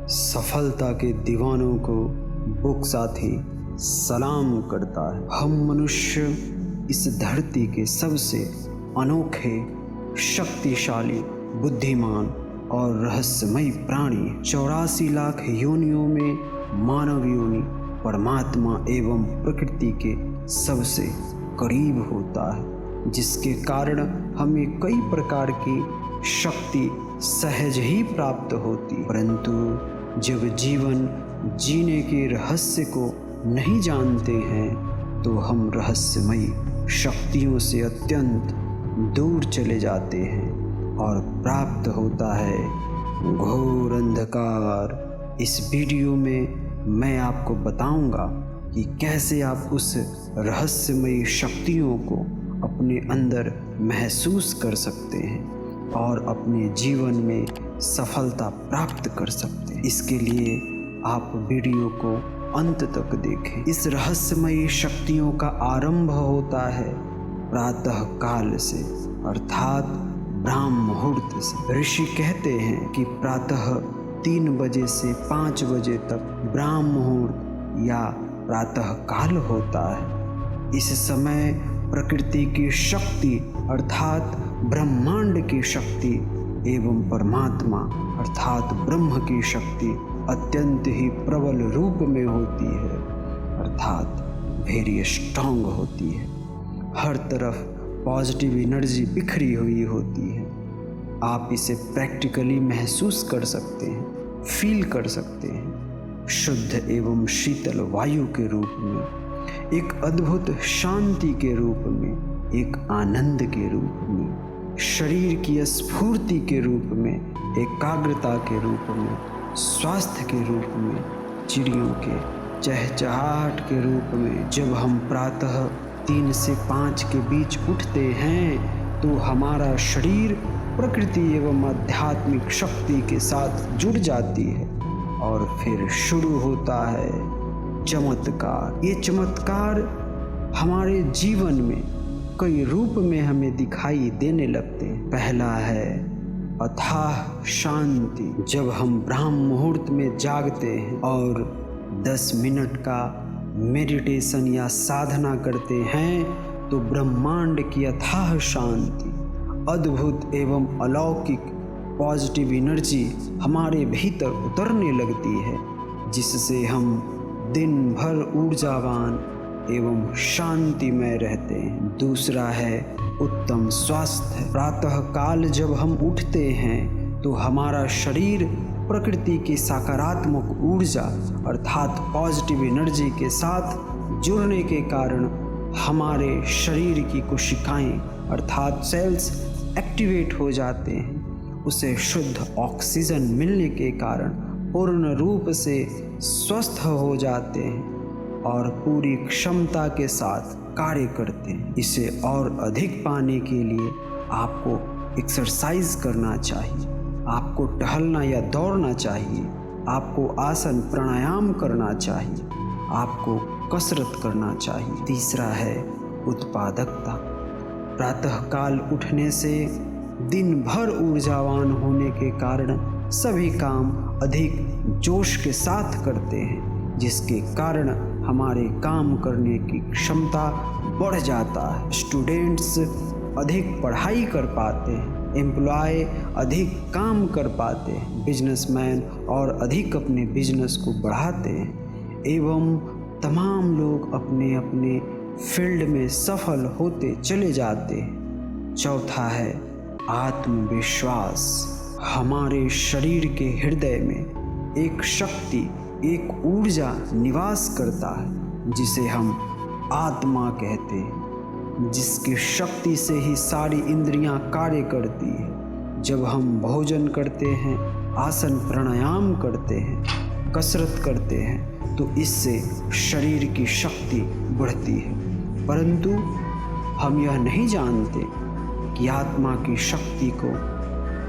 सफलता के दीवानों को बुक साथी सलाम करता है। हम मनुष्य इस धरती के सबसे अनोखे, शक्तिशाली, बुद्धिमान और रहस्यमयी प्राणी। 84 लाख योनियों में मानव योनि परमात्मा एवं प्रकृति के सबसे करीब होता है, जिसके कारण हमें कई प्रकार की शक्ति सहज ही प्राप्त होती। परंतु जब जीवन जीने के रहस्य को नहीं जानते हैं तो हम रहस्यमयी शक्तियों से अत्यंत दूर चले जाते हैं और प्राप्त होता है घोर अंधकार। इस वीडियो में मैं आपको बताऊंगा कि कैसे आप उस रहस्यमयी शक्तियों को अपने अंदर महसूस कर सकते हैं और अपने जीवन में सफलता प्राप्त कर सकते हैं। इसके लिए आप वीडियो को अंत तक देखें। इस रहस्यमयी शक्तियों का आरंभ होता है प्रातः काल से, अर्थात ब्राह्म मुहूर्त से। ऋषि कहते हैं कि प्रातः 3 बजे से 5 बजे तक ब्राह्म मुहूर्त या प्रातः काल होता है। इस समय प्रकृति की शक्ति अर्थात ब्रह्मांड की शक्ति एवं परमात्मा अर्थात ब्रह्म की शक्ति अत्यंत ही प्रबल रूप में होती है, अर्थात वेरी स्ट्रांग होती है। हर तरफ पॉजिटिव एनर्जी बिखरी हुई होती है। आप इसे प्रैक्टिकली महसूस कर सकते हैं, फील कर सकते हैं। शुद्ध एवं शीतल वायु के रूप में, एक अद्भुत शांति के रूप में, एक आनंद के रूप में, शरीर की स्फूर्ति के रूप में, एकाग्रता के रूप में, स्वास्थ्य के रूप में, चिड़ियों के चहचहाहट के रूप में। जब हम प्रातः 3 से 5 के बीच उठते हैं तो हमारा शरीर प्रकृति एवं आध्यात्मिक शक्ति के साथ जुड़ जाती है और फिर शुरू होता है चमत्कार। ये चमत्कार हमारे जीवन में कई रूप में हमें दिखाई देने लगते हैं। पहला है अथाह शांति। जब हम ब्राह्म मुहूर्त में जागते हैं और 10 मिनट का मेडिटेशन या साधना करते हैं तो ब्रह्मांड की अथाह शांति, अद्भुत एवं अलौकिक पॉजिटिव एनर्जी हमारे भीतर उतरने लगती है, जिससे हम दिन भर ऊर्जावान एवं शांतिमय रहते हैं। दूसरा है उत्तम स्वास्थ्य। प्रातः काल जब हम उठते हैं तो हमारा शरीर प्रकृति की सकारात्मक ऊर्जा अर्थात पॉजिटिव एनर्जी के साथ जुड़ने के कारण हमारे शरीर की कोशिकाएं अर्थात सेल्स एक्टिवेट हो जाते हैं। उसे शुद्ध ऑक्सीजन मिलने के कारण पूर्ण रूप से स्वस्थ हो जाते हैं और पूरी क्षमता के साथ कार्य करते हैं। इसे और अधिक पाने के लिए आपको एक्सरसाइज करना चाहिए, आपको टहलना या दौड़ना चाहिए, आपको आसन प्राणायाम करना चाहिए, आपको कसरत करना चाहिए। तीसरा है उत्पादकता। प्रातःकाल उठने से दिन भर ऊर्जावान होने के कारण सभी काम अधिक जोश के साथ करते हैं, जिसके कारण हमारे काम करने की क्षमता बढ़ जाता है। स्टूडेंट्स अधिक पढ़ाई कर पाते हैं, एम्प्लॉय अधिक काम कर पाते हैं, बिजनेसमैन और अधिक अपने बिजनेस को बढ़ाते हैं एवं तमाम लोग अपने अपने फील्ड में सफल होते चले जाते हैं। चौथा है आत्मविश्वास। हमारे शरीर के हृदय में एक शक्ति, एक ऊर्जा निवास करता है जिसे हम आत्मा कहते हैं, जिसकी शक्ति से ही सारी इंद्रियां कार्य करती है। जब हम भोजन करते हैं, आसन प्राणायाम करते हैं, कसरत करते हैं तो इससे शरीर की शक्ति बढ़ती है। परंतु हम यह नहीं जानते कि आत्मा की शक्ति को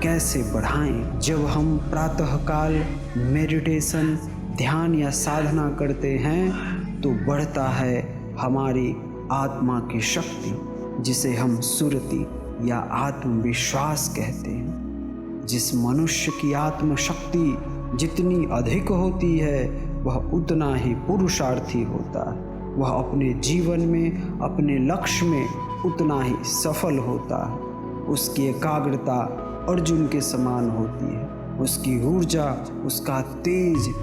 कैसे बढ़ाएं। जब हम प्रातःकाल मेडिटेशन, ध्यान या साधना करते हैं तो बढ़ता है हमारी आत्मा की शक्ति, जिसे हम सुरति या आत्मविश्वास कहते हैं। जिस मनुष्य की आत्मशक्ति जितनी अधिक होती है वह उतना ही पुरुषार्थी होता है। वह अपने जीवन में, अपने लक्ष्य में उतना ही सफल होता है। उसकी एकाग्रता अर्जुन के समान होती है। उसकी ऊर्जा, उसका तेज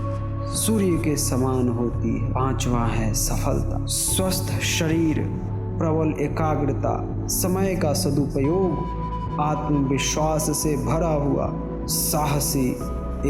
सूर्य के समान होती है। पांचवा है सफलता। स्वस्थ शरीर, प्रबल एकाग्रता, समय का सदुपयोग, आत्मविश्वास से भरा हुआ, साहसी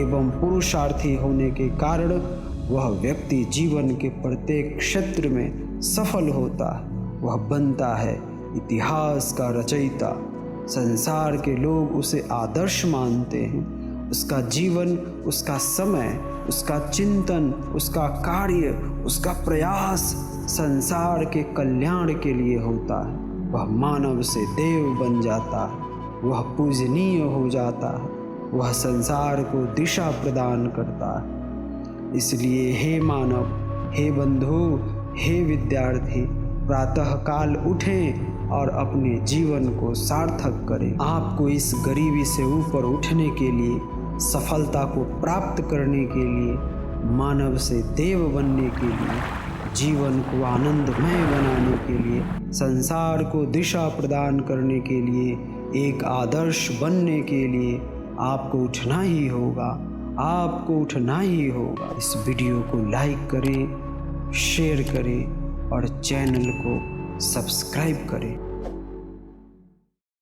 एवं पुरुषार्थी होने के कारण वह व्यक्ति जीवन के प्रत्येक क्षेत्र में सफल होता है। वह बनता है इतिहास का रचयिता। संसार के लोग उसे आदर्श मानते हैं। उसका जीवन, उसका समय, उसका चिंतन, उसका कार्य, उसका प्रयास संसार के कल्याण के लिए होता है। वह मानव से देव बन जाता है। वह पूजनीय हो जाता है। वह संसार को दिशा प्रदान करता है। इसलिए हे मानव, हे बंधु, हे विद्यार्थी, प्रातः काल उठें और अपने जीवन को सार्थक करें। आपको इस गरीबी से ऊपर उठने के लिए, सफलता को प्राप्त करने के लिए, मानव से देव बनने के लिए, जीवन को आनंदमय बनाने के लिए, संसार को दिशा प्रदान करने के लिए, एक आदर्श बनने के लिए आपको उठना ही होगा। आपको उठना ही होगा। इस वीडियो को लाइक करें, शेयर करें और चैनल को सब्सक्राइब करें।